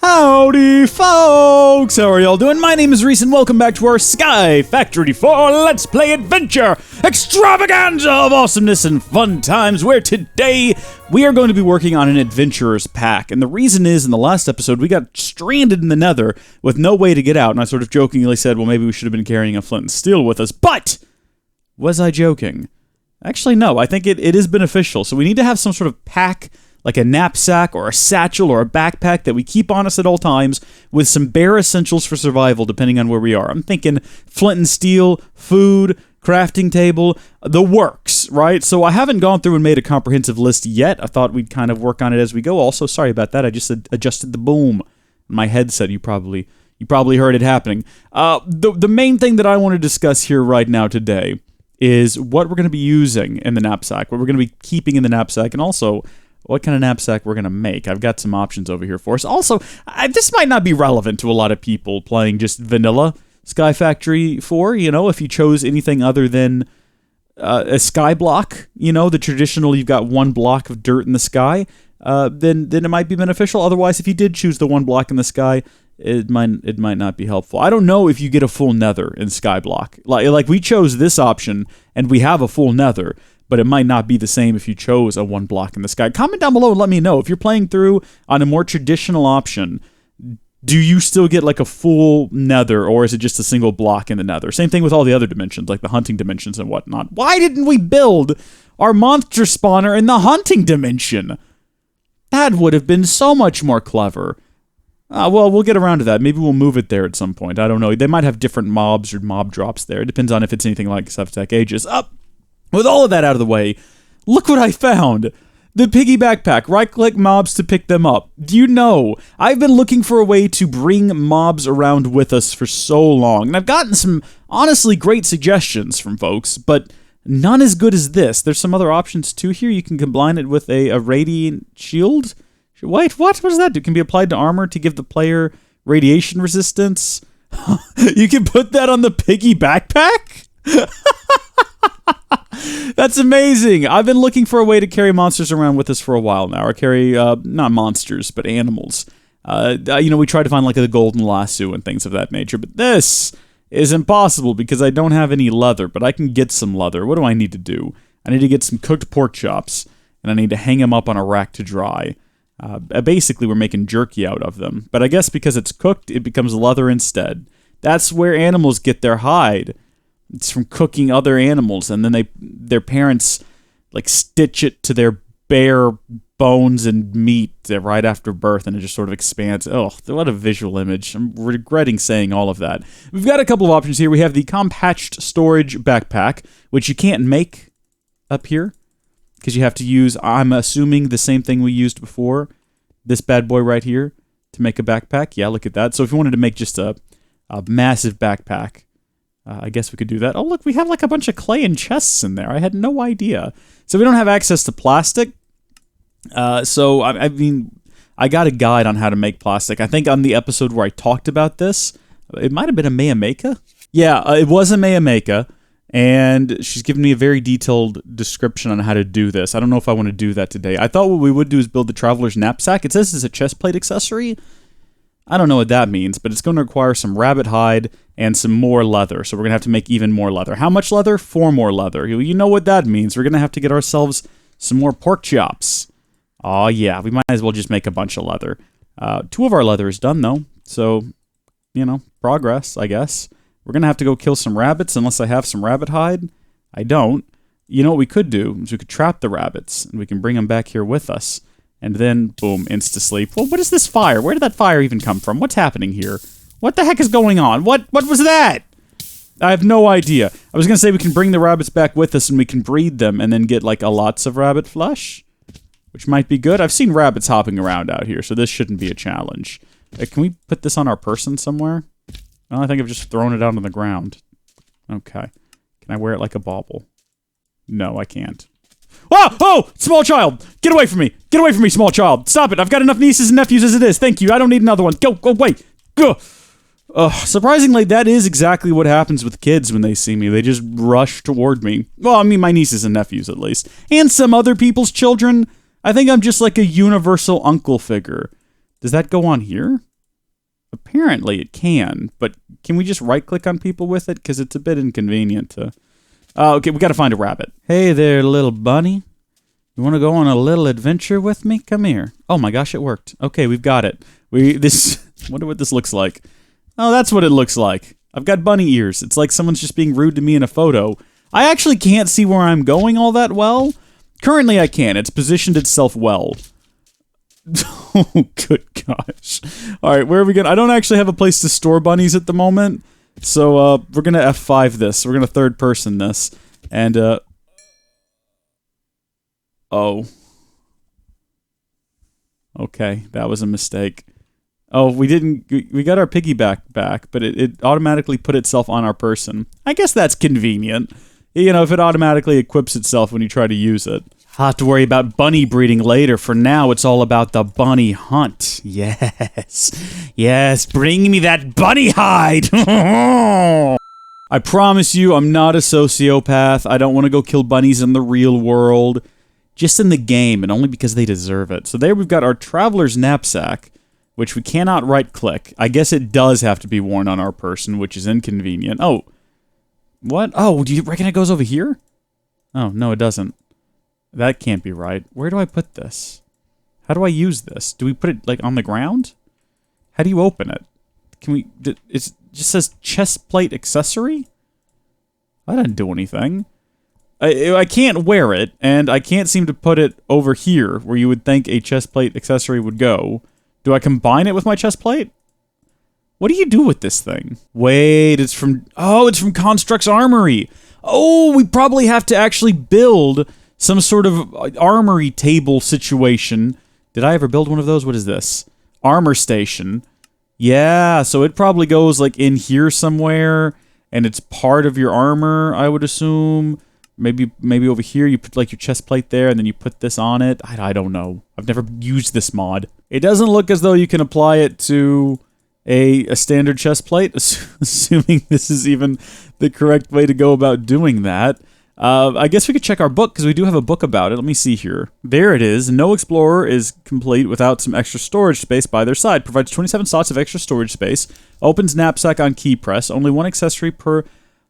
Howdy, folks! How are y'all doing? My name is Rees, and welcome back to our Sky Factory 4 Let's Play Adventure Extravaganza of awesomeness and fun times, where today we are going to be working on an adventurer's pack. And the reason is, in the last episode, we got stranded in the nether with no way to get out, and I sort of jokingly said, well, maybe we should have been carrying a flint and steel with us, but was I joking? Actually, no, I think it is beneficial. So we need to have some sort of pack, like a knapsack or a satchel or a backpack that we keep on us at all times with some bare essentials for survival depending on where we are. I'm thinking flint and steel, food, crafting table, the works, right? So I haven't gone through and made a comprehensive list yet. I thought we'd kind of work on it as we go. Also, sorry about that. I just adjusted the boom. My headset, you probably heard it happening. The main thing that I want to discuss here right now today is what we're going to be using in the knapsack, what we're going to be keeping in the knapsack, and also what kind of knapsack we're going to make. I've got some options over here for us. Also, this might not be relevant to a lot of people playing just vanilla Sky Factory 4, you know, if you chose anything other than a sky block, you know, the traditional, you've got one block of dirt in the sky, then it might be beneficial. Otherwise, if you did choose the one block in the sky, it might not be helpful. I don't know if you get a full nether in Skyblock. Like we chose this option, and we have a full nether, but it might not be the same if you chose a one block in the sky. Comment down below and let me know. If you're playing through on a more traditional option, do you still get like a full nether, or is it just a single block in the nether? Same thing with all the other dimensions, like the hunting dimensions and whatnot. Why didn't we build our monster spawner in the hunting dimension? That would have been so much more clever. Well, we'll get around to that. Maybe we'll move it there at some point. I don't know. They might have different mobs or mob drops there. It depends on if it's anything like Substack Ages. With all of that out of the way, look what I found. The piggy backpack. Right-click mobs to pick them up. Do you know, I've been looking for a way to bring mobs around with us for so long, and I've gotten some honestly great suggestions from folks, but none as good as this. There's some other options too here. You can combine it with a radiant shield. Wait, what? What does that do? It can be applied to armor to give the player radiation resistance. You can put that on the piggy backpack? That's amazing. I've been looking for a way to carry monsters around with us for a while now. Or carry, not monsters, but animals. We try to find like the golden lasso and things of that nature, but this is impossible because I don't have any leather, but I can get some leather. What do I need to do? I need to get some cooked pork chops, and I need to hang them up on a rack to dry. Basically, we're making jerky out of them. But I guess because it's cooked, it becomes leather instead. That's where animals get their hide. It's from cooking other animals, and then their parents like stitch it to their bare bones and meat right after birth, and it just sort of expands. Oh, what a visual image. I'm regretting saying all of that. We've got a couple of options here. We have the compatched storage backpack, which you can't make up here, because you have to use, I'm assuming, the same thing we used before, this bad boy right here, to make a backpack. Yeah, look at that. So if you wanted to make just a massive backpack, I guess we could do that. Oh, look, we have like a bunch of clay and chests in there. I had no idea. So we don't have access to plastic. So, I mean, I got a guide on how to make plastic. I think on the episode where I talked about this, it might have been a Mayameka. Yeah, it was a Mayameka. And she's given me a very detailed description on how to do this. I don't know if I want to do that today. I thought what we would do is build the Traveler's Knapsack. It says it's a chest plate accessory. I don't know what that means, but it's going to require some rabbit hide and some more leather. So we're going to have to make even more leather. How much leather? 4 more leather. You know what that means. We're going to have to get ourselves some more pork chops. Oh yeah, we might as well just make a bunch of leather. 2 of our leather is done though. So, you know, progress, I guess. We're going to have to go kill some rabbits unless I have some rabbit hide. I don't. You know what we could do is we could trap the rabbits, and we can bring them back here with us. And then, boom, insta-sleep. Well, what is this fire? Where did that fire even come from? What's happening here? What the heck is going on? What was that? I have no idea. I was going to say we can bring the rabbits back with us, and we can breed them, and then get, like, lots of rabbit flesh, which might be good. I've seen rabbits hopping around out here, so this shouldn't be a challenge. Can we put this on our person somewhere? Well, I think I've just thrown it out on the ground. Okay. Can I wear it like a bauble? No, I can't. Whoa! Oh! Small child! Get away from me! Get away from me, small child! Stop it! I've got enough nieces and nephews as it is. Thank you. I don't need another one. Go away! Go! Surprisingly, that is exactly what happens with kids when they see me. They just rush toward me. Well, I mean, my nieces and nephews, at least. And some other people's children. I think I'm just like a universal uncle figure. Does that go on here? Apparently it can, but can we just right-click on people with it? Because it's a bit inconvenient to... okay, we gotta find a rabbit. Hey there, little bunny. You want to go on a little adventure with me? Come here. Oh my gosh, it worked. Okay, we've got it. Wonder what this looks like. Oh, that's what it looks like. I've got bunny ears. It's like someone's just being rude to me in a photo. I actually can't see where I'm going all that well. Currently, I can. It's positioned itself well. Oh, good gosh. All right, where are we going? I don't actually have a place to store bunnies at the moment. So, we're going to F5 this. We're going to third person this. And, oh. Okay, that was a mistake. Oh, we got our piggyback back, but it automatically put itself on our person. I guess that's convenient. You know, if it automatically equips itself when you try to use it. I'll have to worry about bunny breeding later. For now, it's all about the bunny hunt. Yes. Yes, bring me that bunny hide! I promise you, I'm not a sociopath. I don't want to go kill bunnies in the real world. Just in the game, and only because they deserve it. So there we've got our traveler's knapsack, which we cannot right-click. I guess it does have to be worn on our person, which is inconvenient. Oh. What? Oh, do you reckon it goes over here? Oh, no, it doesn't. That can't be right. Where do I put this? How do I use this? Do we put it, like, on the ground? How do you open it? Can we... It just says chest plate accessory? I didn't do anything. I can't wear it, and I can't seem to put it over here, where you would think a chest plate accessory would go. Do I combine it with my chest plate? What do you do with this thing? Wait, it's from... Oh, it's from Construct's Armory! Oh, we probably have to actually build some sort of armory table situation. Did I ever build one of those? What is this? Armor station. Yeah, so it probably goes, like, in here somewhere, and it's part of your armor, I would assume. Maybe over here you put, like, your chest plate there, and then you put this on it. I don't know. I've never used this mod. It doesn't look as though you can apply it to a standard chest plate, assuming this is even the correct way to go about doing that. I guess we could check our book, because we do have a book about it. Let me see here. There it is. No explorer is complete without some extra storage space by their side. Provides 27 slots of extra storage space. Opens knapsack on key press. Only one accessory per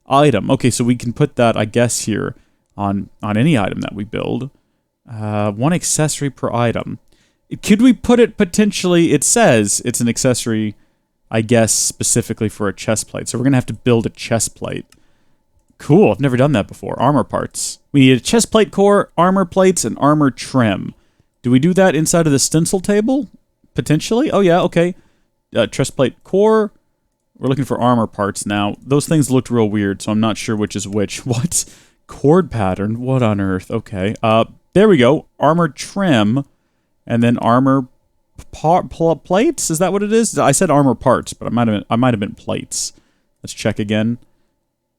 item. Okay, so we can put that, I guess, here on any item that we build. One accessory per item. Could we put it potentially... It says it's an accessory, I guess, specifically for a chest plate. So we're going to have to build a chest plate. Cool, I've never done that before. Armor parts. We need a chest plate core, armor plates, and armor trim. Do we do that inside of the stencil table? Potentially? Oh yeah, okay. Chest plate core. We're looking for armor parts now. Those things looked real weird, so I'm not sure which is which. What? Cord pattern? What on earth? Okay. There we go. Armor trim. And then armor plates? Is that what it is? I said armor parts, but I might have been plates. Let's check again.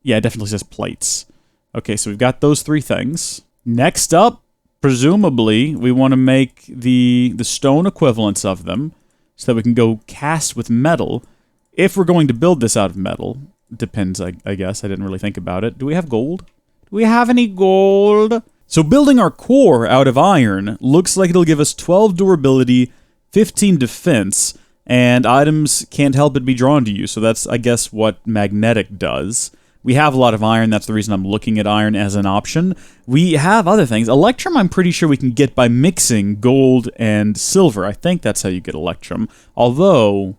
Yeah, it definitely says plates. Okay, so we've got those three things. Next up, presumably, we want to make the stone equivalents of them so that we can go cast with metal. If we're going to build this out of metal, depends, I guess. I didn't really think about it. Do we have gold? Do we have any gold? So building our core out of iron looks like it'll give us 12 durability, 15 defense, and items can't help but be drawn to you. So that's, I guess, what magnetic does. We have a lot of iron. That's the reason I'm looking at iron as an option. We have other things. Electrum, I'm pretty sure we can get by mixing gold and silver. I think that's how you get electrum. Although...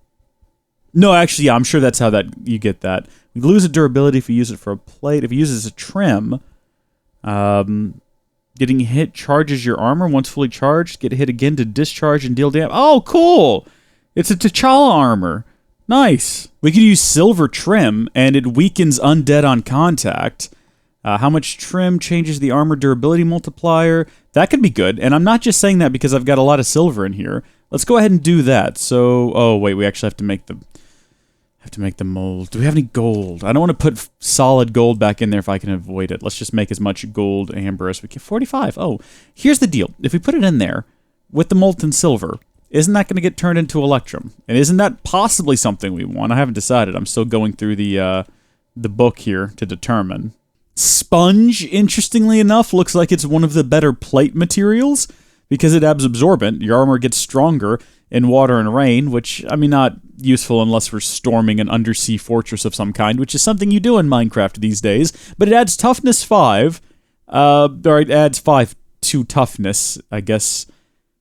No, actually, yeah, I'm sure that's how you get that. We lose a durability if you use it for a plate. If you use it as a trim, getting hit charges your armor. Once fully charged, get hit again to discharge and deal damage. Oh, cool! It's a T'Challa armor. Nice. We could use silver trim, and it weakens undead on contact. How much trim changes the armor durability multiplier? That could be good, and I'm not just saying that because I've got a lot of silver in here. Let's go ahead and do that. So, oh wait, we actually have to make the mold. Do we have any gold? I don't want to put solid gold back in there if I can avoid it. Let's just make as much gold amber as we can. 45. Oh, here's the deal. If we put it in there with the molten silver, isn't that going to get turned into electrum? And isn't that possibly something we want? I haven't decided. I'm still going through the book here to determine. Sponge, interestingly enough, looks like it's one of the better plate materials because it adds absorbent. Your armor gets stronger. in water and rain, which, I mean, not useful unless we're storming an undersea fortress of some kind, which is something you do in Minecraft these days. But it adds toughness 5, or it adds 5 to toughness, I guess,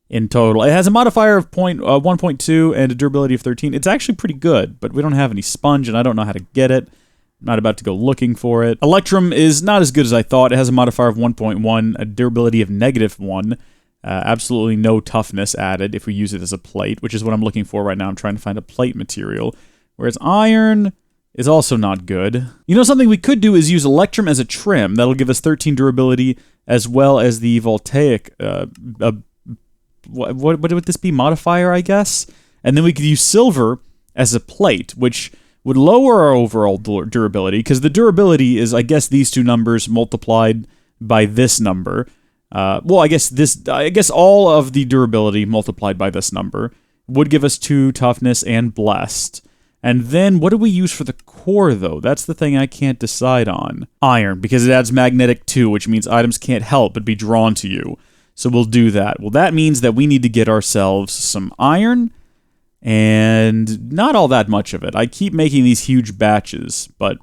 in total. It has a modifier of 1.2 and a durability of 13. It's actually pretty good, but we don't have any sponge, and I don't know how to get it. I'm not about to go looking for it. Electrum is not as good as I thought. It has a modifier of 1.1, a durability of -1. Absolutely no toughness added if we use it as a plate, which is what I'm looking for right now. I'm trying to find a plate material. Whereas iron is also not good. You know, something we could do is use Electrum as a trim. That'll give us 13 durability, as well as the voltaic, what would this be? Modifier, I guess? And then we could use silver as a plate, which would lower our overall durability, because the durability is, I guess, these two numbers multiplied by this number. Well, I guess all of the durability multiplied by this number would give us 2 toughness and blessed. And then, what do we use for the core, though? That's the thing I can't decide on. Iron, because it adds magnetic 2, which means items can't help but be drawn to you. So we'll do that. Well, that means that we need to get ourselves some iron, and not all that much of it. I keep making these huge batches, but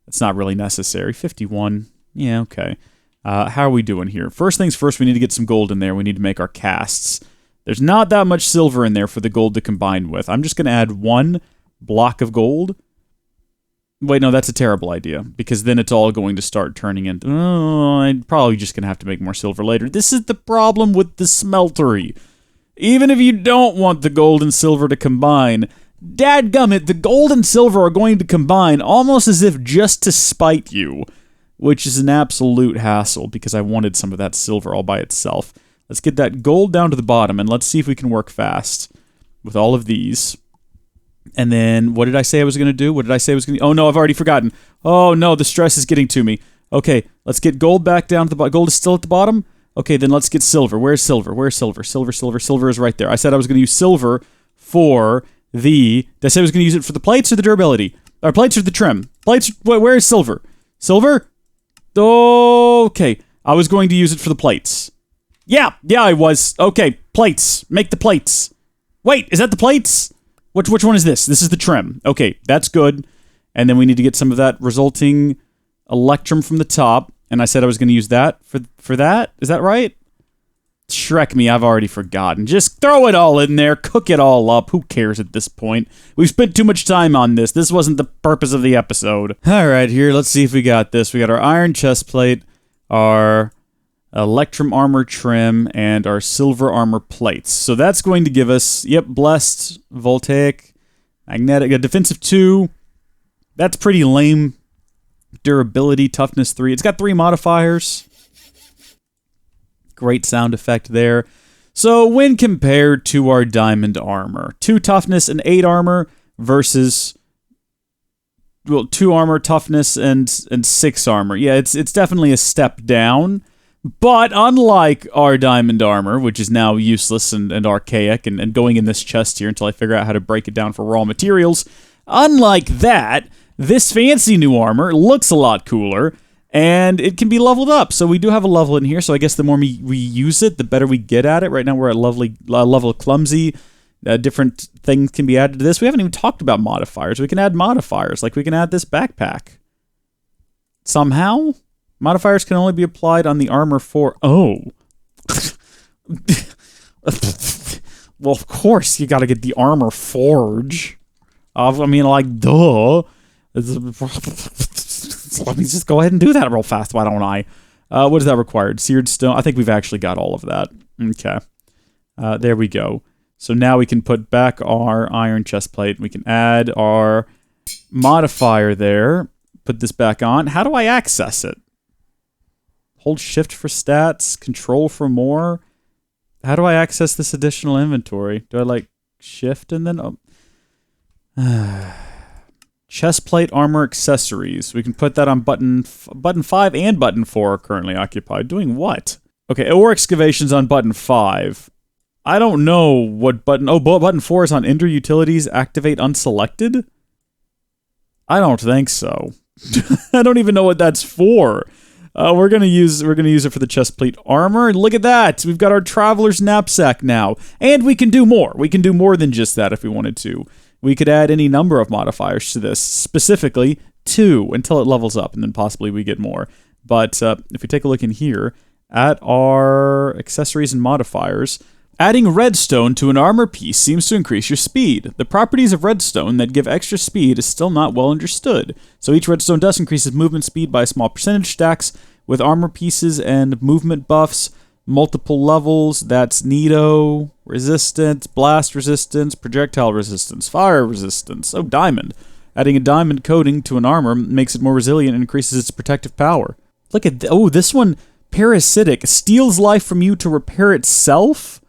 it's not really necessary. 51, yeah, okay. How are we doing here? First things first, we need to get some gold in there. We need to make our casts. There's not that much silver in there for the gold to combine with. I'm just going to add 1 block of gold. Wait, no, that's a terrible idea, because then it's all going to start turning into... Oh, I'm probably just going to have to make more silver later. This is the problem with the smeltery. Even if you don't want the gold and silver to combine, dadgummit, the gold and silver are going to combine almost as if just to spite you, which is an absolute hassle, because I wanted some of that silver all by itself. Let's get that gold down to the bottom, and let's see if we can work fast with all of these. And then, what did I say I was going to do? What did I say I was going to... Oh, no, I've already forgotten. Oh, no, the stress is getting to me. Okay, let's get gold back down to the bottom. Gold is still at the bottom? Okay, then let's get silver. Where's silver? Where's silver? Silver is right there. I said I was going to use silver for the... Did I say I was going to use it for the plates or the durability? Or plates or the trim? Plates... Where is silver? Silver? Okay, I was going to use it for the plates. Yeah, I was. Okay, plates. Make the plates. Wait, is that the plates? Which one is this? This is the trim. Okay, that's good. And then we need to get some of that resulting electrum from the top. And I said I was going to use that for that. Is that right? Shrek me, I've already forgotten. Just throw it all in there. Cook it all up. Who cares at this point? We've spent too much time on this. This wasn't the purpose of the episode. All right, here, let's see if we got this. We got our iron chest plate, our electrum armor trim, and our silver armor plates. So that's going to give us, yep, blessed, voltaic, magnetic, a defensive 2. That's pretty lame. Durability, toughness 3. It's got 3 modifiers. Great sound effect there. So when compared to our diamond armor, 2 toughness and 8 armor versus, well, 2 armor, toughness, and 6 armor. Yeah, it's definitely a step down. But unlike our diamond armor, which is now useless and archaic and going in this chest here until I figure out how to break it down for raw materials, unlike that, this fancy new armor looks a lot cooler, and it can be leveled up. So we do have a level in here, so I guess the more we use it, the better we get at it. Right now we're at level clumsy. Different things can be added to this. We haven't even talked about modifiers. We can add modifiers, like we can add this backpack. Somehow? Modifiers can only be applied on the armor for... Oh. Well, of course, you gotta get the armor forge. I mean, like, duh. Let me just go ahead and do that real fast, why don't I? What is that required? Seared stone? I think we've actually got all of that. Okay. There we go. So now we can put back our iron chest plate. We can add our modifier there. Put this back on. How do I access it? Hold shift for stats, control for more. How do I access this additional inventory? Do I like shift and then... Oh. Chestplate armor accessories. We can put that on button 5 and button 4 are currently occupied. Doing what? Okay, ore excavations on button 5. I don't know what button... Oh, button 4 is on Ender Utilities, activate unselected? I don't think so. I don't even know what that's for. We're gonna use it for the chestplate armor. Look at that! We've got our traveler's knapsack now, and we can do more. We can do more than just that if we wanted to. We could add any number of modifiers to this, specifically 2 until it levels up, and then possibly we get more. But if we take a look in here at our accessories and modifiers, adding redstone to an armor piece seems to increase your speed. The properties of redstone that give extra speed is still not well understood. So each redstone dust increases movement speed by a small percentage, stacks with armor pieces and movement buffs, multiple levels. That's Nito, resistance, blast resistance, projectile resistance, fire resistance. Oh, diamond. Adding a diamond coating to an armor makes it more resilient and increases its protective power. Look at, this one, parasitic, steals life from you to repair itself?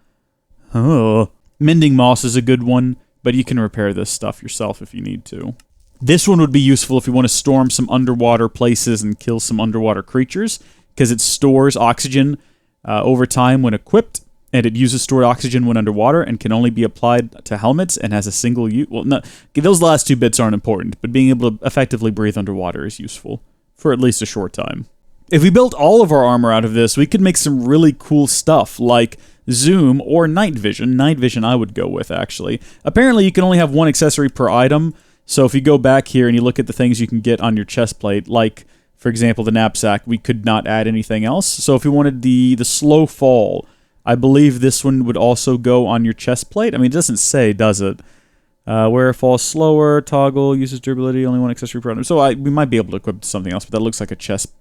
Oh. Mending moss is a good one, but you can repair this stuff yourself if you need to. This one would be useful if you want to storm some underwater places and kill some underwater creatures, because it stores oxygen over time when equipped, and it uses stored oxygen when underwater and can only be applied to helmets and has a single use. Well, no, those last 2 bits aren't important, but being able to effectively breathe underwater is useful for at least a short time. If we built all of our armor out of this, we could make some really cool stuff like zoom or night vision. Night vision I would go with, actually. Apparently, you can only have 1 accessory per item, so if you go back here and you look at the things you can get on your chest plate, like, for example, the knapsack, we could not add anything else. So if you wanted the slow fall, I believe this one would also go on your chest plate. I mean, it doesn't say, does it? Where it falls slower, toggle, uses durability, only 1 accessory per item. So we might be able to equip something else, but that looks like a chest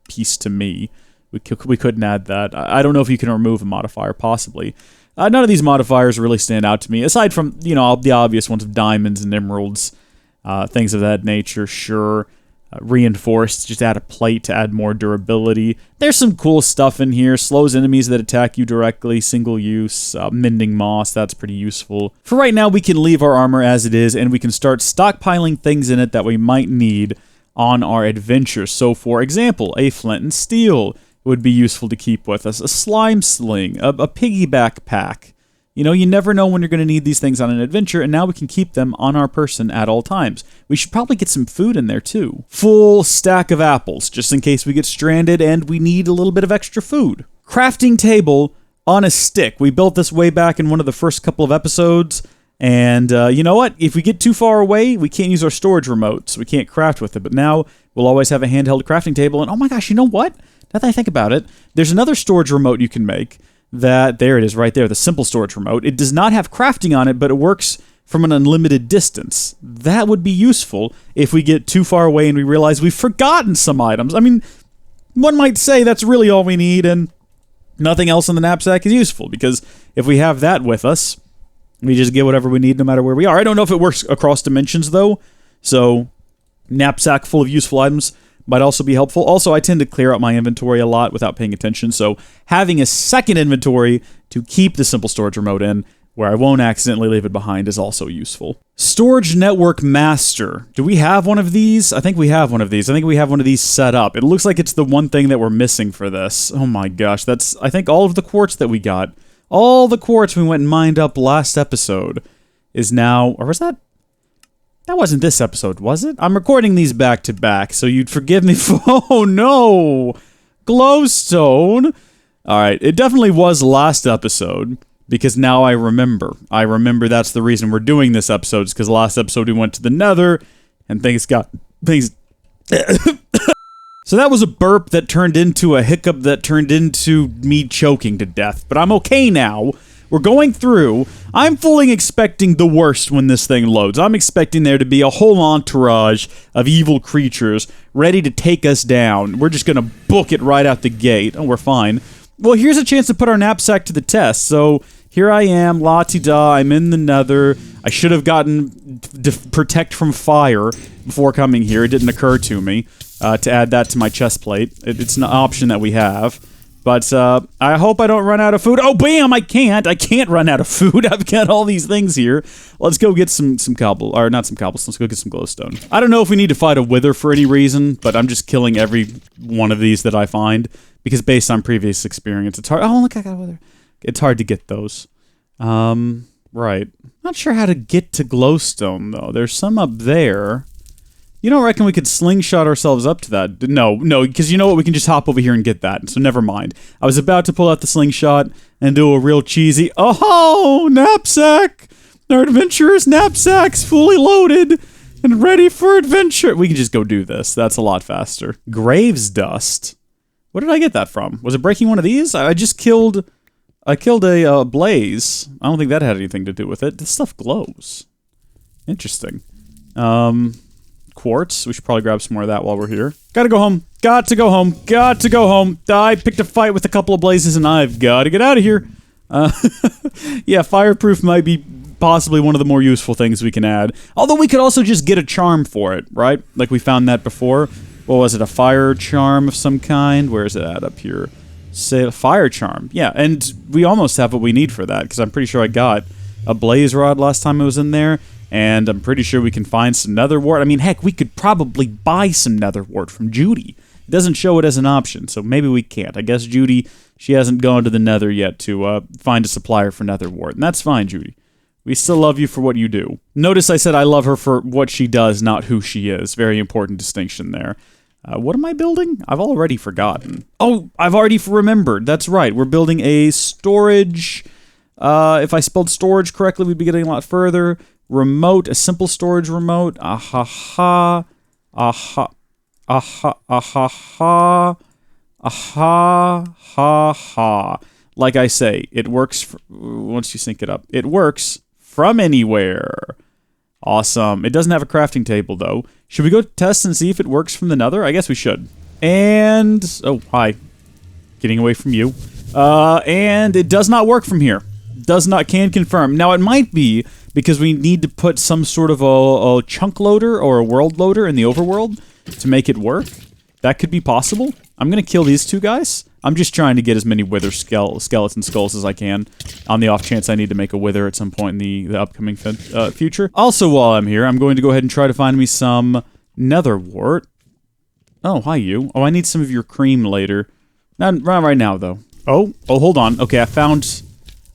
piece to me. We couldn't add that. I don't know if you can remove a modifier, possibly. None of these modifiers really stand out to me, aside from, the obvious ones of diamonds and emeralds, things of that nature, sure. Reinforced, just add a plate to add more durability. There's some cool stuff in here. Slows enemies that attack you directly, single use, mending moss, that's pretty useful. For right now, we can leave our armor as it is, and we can start stockpiling things in it that we might need on our adventure. So, for example, a flint and steel would be useful to keep with us. A slime sling, a piggyback pack. You never know when you're going to need these things on an adventure, and now we can keep them on our person at all times. We should probably get some food in there, too. Full stack of apples, just in case we get stranded and we need a little bit of extra food. Crafting table on a stick. We built this way back in one of the first couple of episodes, and you know what? If we get too far away, we can't use our storage remote, so we can't craft with it. But now we'll always have a handheld crafting table, and oh my gosh, you know what? Now that I think about it, there's another storage remote you can make. There it is right there, the simple storage remote. It does not have crafting on it, but it works from an unlimited distance. That would be useful if we get too far away and we realize we've forgotten some items. I mean, one might say that's really all we need, and nothing else in the knapsack is useful, because if we have that with us, we just get whatever we need no matter where we are. I don't know if it works across dimensions, though, so knapsack full of useful items might also be helpful. Also, I tend to clear out my inventory a lot without paying attention, so having a second inventory to keep the simple storage remote in, where I won't accidentally leave it behind, is also useful. Storage Network Master. Do we have one of these? I think we have one of these. I think we have one of these set up. It looks like it's the one thing that we're missing for this. Oh my gosh, that's, I think, all of the quartz that we got. All the quartz we went and mined up last episode is now, or was that? That wasn't this episode, was it? I'm recording these back to back, so you'd forgive me for... Oh, no! Glowstone! Alright, it definitely was last episode, because now I remember. I remember that's the reason we're doing this episode, is because last episode we went to the Nether, and things got... So that was a burp that turned into a hiccup that turned into me choking to death, but I'm okay now. We're going through. I'm fully expecting the worst when this thing loads. I'm expecting there to be a whole entourage of evil creatures ready to take us down. We're just going to book it right out the gate. Oh, we're fine. Well, here's a chance to put our knapsack to the test. So here I am, la-ti-da, I'm in the Nether. I should have gotten protect from fire before coming here. It didn't occur to me to add that to my chest plate. It's an option that we have. But I hope I don't run out of food. Oh, bam! I can't run out of food. I've got all these things here. Let's go get some cobble, or not some cobblestone. Let's go get some glowstone. I don't know if we need to fight a wither for any reason, but I'm just killing every one of these that I find, because based on previous experience, it's hard. Oh, look, I got a wither. It's hard to get those. Right. Not sure how to get to glowstone, though. There's some up there. You don't reckon we could slingshot ourselves up to that? No, because you know what? We can just hop over here and get that. So never mind. I was about to pull out the slingshot and do a real cheesy, oh, knapsack! Our adventurer's knapsack's fully loaded and ready for adventure. We can just go do this. That's a lot faster. Graves dust. What did I get that from? Was it breaking one of these? I just killed... I killed a blaze. I don't think that had anything to do with it. This stuff glows. Interesting. Quartz. We should probably grab some more of that while we're here. Gotta go home. Got to go home. Got to go home. I picked a fight with a couple of blazes and I've got to get out of here. Yeah, fireproof might be possibly one of the more useful things we can add. Although we could also just get a charm for it, right? Like we found that before. What was it? A fire charm of some kind? Where is it at up here? Say a fire charm. Yeah, and we almost have what we need for that because I'm pretty sure I got a blaze rod last time I was in there. And I'm pretty sure we can find some nether wart. I mean, heck, we could probably buy some nether wart from Judy. It doesn't show it as an option, so maybe we can't. I guess Judy, she hasn't gone to the nether yet to find a supplier for nether wart. And that's fine, Judy. We still love you for what you do. Notice I said I love her for what she does, not who she is. Very important distinction there. What am I building? I've already forgotten. Oh, I've already remembered. That's right. We're building a storage... if I spelled storage correctly, we'd be getting a lot further. Remote, a simple storage remote. Aha, aha, aha, aha, aha, aha, ha, ha. Like I say, it works, once you sync it up, it works from anywhere. Awesome. It doesn't have a crafting table, though. Should we go test and see if it works from the nether? I guess we should. And, oh, hi. Getting away from you. And it does not work from here. Does not, can confirm. Now, it might be because we need to put some sort of a chunk loader or a world loader in the overworld to make it work. That could be possible. I'm going to kill these two guys. I'm just trying to get as many wither skeleton skulls as I can on the off chance I need to make a wither at some point in the upcoming future. Also, while I'm here, I'm going to go ahead and try to find me some nether wart. Oh, hi you. Oh, I need some of your cream later. Not right now, though. Oh, hold on. Okay, I found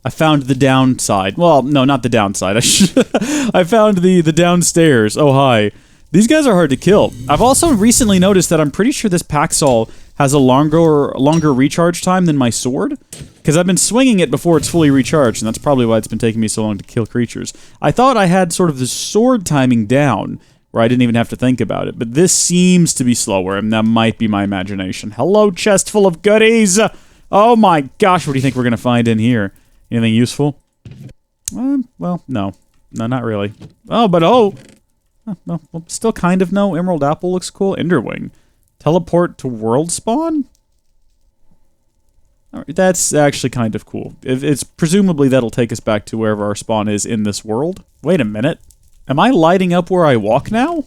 the downside. Well, no, not the downside. I found the downstairs. Oh, hi. These guys are hard to kill. I've also recently noticed that I'm pretty sure this Paxol has a longer recharge time than my sword. Because I've been swinging it before it's fully recharged, and that's probably why it's been taking me so long to kill creatures. I thought I had sort of the sword timing down, where I didn't even have to think about it. But this seems to be slower, and that might be my imagination. Hello, chest full of goodies! Oh my gosh, what do you think we're going to find in here? Anything useful? Well, no. No, not really. Oh, but oh! Well, still kind of no. Emerald apple looks cool. Enderwing. Teleport to world spawn? That's actually kind of cool. It's presumably that'll take us back to wherever our spawn is in this world. Wait a minute. Am I lighting up where I walk now?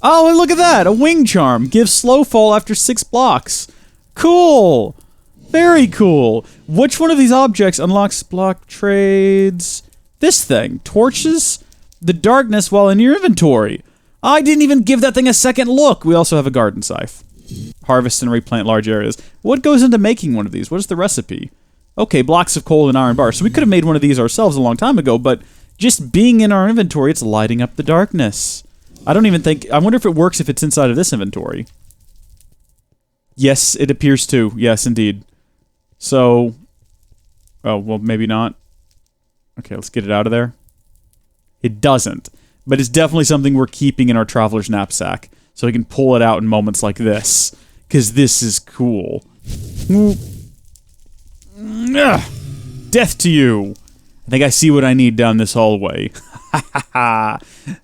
Oh, and look at that! A wing charm. Gives slow fall after 6 blocks. Cool! Very cool. Which one of these objects unlocks block trades? This thing. Torches the darkness while in your inventory. I didn't even give that thing a second look. We also have a garden scythe. Harvest and replant large areas. What goes into making one of these? What is the recipe? Okay, blocks of coal and iron bars. So we could have made one of these ourselves a long time ago, but just being in our inventory, it's lighting up the darkness. I don't even think... I wonder if it works if it's inside of this inventory. Yes, it appears to. Yes, indeed. So... Oh, well, maybe not. Okay, let's get it out of there. It doesn't. But it's definitely something we're keeping in our traveler's knapsack. So we can pull it out in moments like this. Because this is cool. Death to you! I think I see what I need down this hallway. I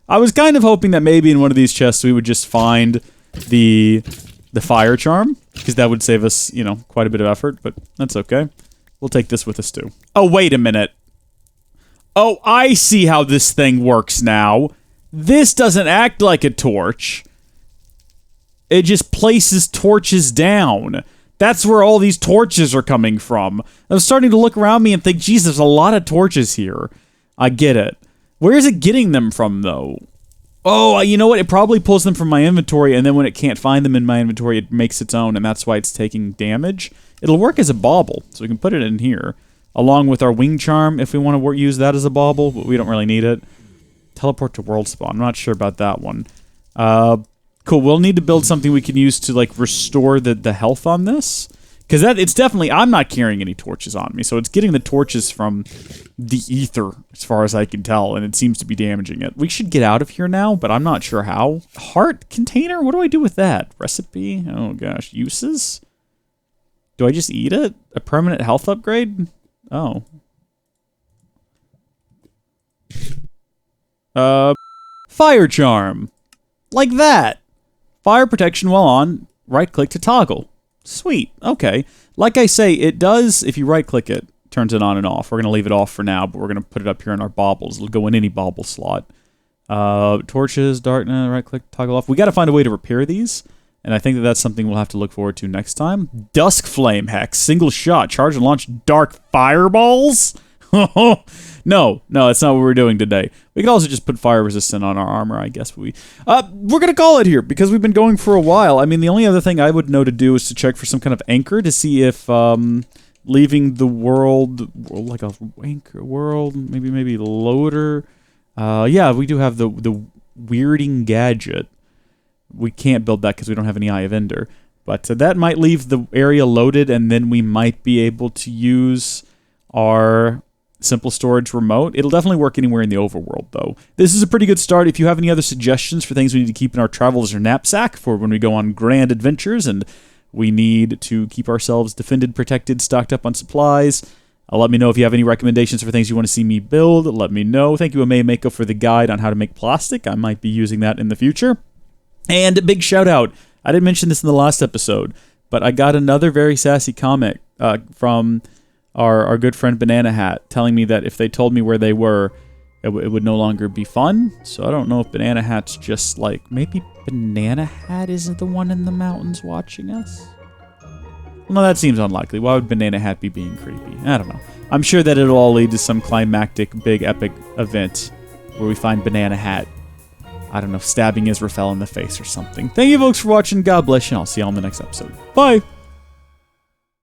was kind of hoping that maybe in one of these chests we would just find the fire charm. Because that would save us, you know, quite a bit of effort. But that's okay. We'll take this with us too. Oh, wait a minute. Oh, I see how this thing works now. This doesn't act like a torch. It just places torches down. That's where all these torches are coming from. I was starting to look around me and think, geez, there's a lot of torches here. I get it. Where is it getting them from, though? Oh, you know what? It probably pulls them from my inventory, and then when it can't find them in my inventory, it makes its own, and that's why it's taking damage. It'll work as a bauble, so we can put it in here. Along with our wing charm, if we want to use that as a bauble, but we don't really need it. Teleport to world spawn. I'm not sure about that one. Cool. We'll need to build something we can use to like restore the health on this. Because it's definitely, I'm not carrying any torches on me, so it's getting the torches from the ether, as far as I can tell, and it seems to be damaging it. We should get out of here now, but I'm not sure how. Heart container? What do I do with that? Recipe? Oh gosh, uses? Do I just eat it? A permanent health upgrade? Oh. Fire charm. Like that. Fire protection while on, right-click to toggle. Sweet. Okay. Like I say, it does, if you right-click it, turns it on and off. We're going to leave it off for now, but we're going to put it up here in our baubles. It'll go in any bauble slot. Torches, darkness, right-click, toggle off. We got to find a way to repair these, and I think that's something we'll have to look forward to next time. Dusk Flame Hex. Single shot. Charge and launch dark fireballs? No, that's not what we're doing today. We could also just put fire resistant on our armor, I guess. We're going to call it here because we've been going for a while. I mean, the only other thing I would know to do is to check for some kind of anchor to see if leaving the world, like a anchor world, maybe loader. Yeah, we do have the weirding gadget. We can't build that because we don't have any Eye of Ender. But that might leave the area loaded, and then we might be able to use our simple storage remote. It'll definitely work anywhere in the overworld, though. This is a pretty good start. If you have any other suggestions for things we need to keep in our travels or knapsack for when we go on grand adventures and we need to keep ourselves defended, protected, stocked up on supplies, let me know. If you have any recommendations for things you want to see me build, let me know. Thank you, Ame Mako, for the guide on how to make plastic. I might be using that in the future. And a big shout out. I didn't mention this in the last episode, but I got another very sassy comment from our good friend Banana Hat, telling me that if they told me where they were, it would no longer be fun. So I don't know if Banana Hat's just like, maybe Banana Hat isn't the one in the mountains watching us? No, that seems unlikely. Why would Banana Hat be being creepy? I don't know. I'm sure that it'll all lead to some climactic, big, epic event where we find Banana Hat, I don't know, stabbing Israfel in the face or something. Thank you folks for watching. God bless you, and I'll see you all in the next episode. Bye!